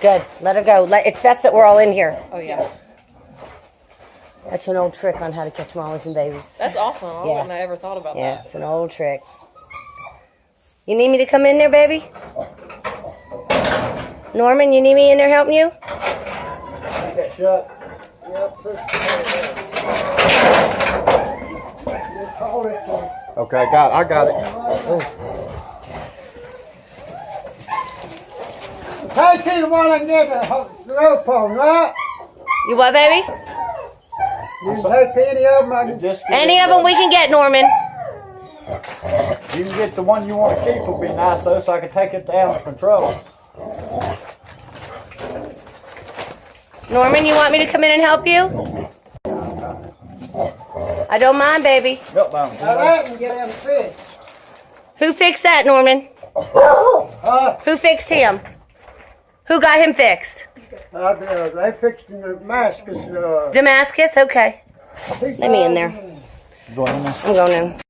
Good. Let her go. It's best that we're all in here. Oh, yeah. That's an old trick on how to catch mollies and babies. That's awesome. I wouldn't have ever thought about Yeah, that. it's an old trick. You need me to come in there, baby? Norman, you need me in there helping you? Get shut. Okay, I got it. Take you want to get a rope on, right? You what, baby? You take any of them. Just Any of them we can get, Norman. You can get the one you want to keep will be nice though, so I can take it down to control. Norman, you want me to come in and help you? I don't mind, baby. Yep, down. Now let them get them fixed. Who fixed that, Norman? Who fixed him? Who got him fixed? They fixed in Damascus. Damascus? Okay. Let me in there. Go in there. I'm going in.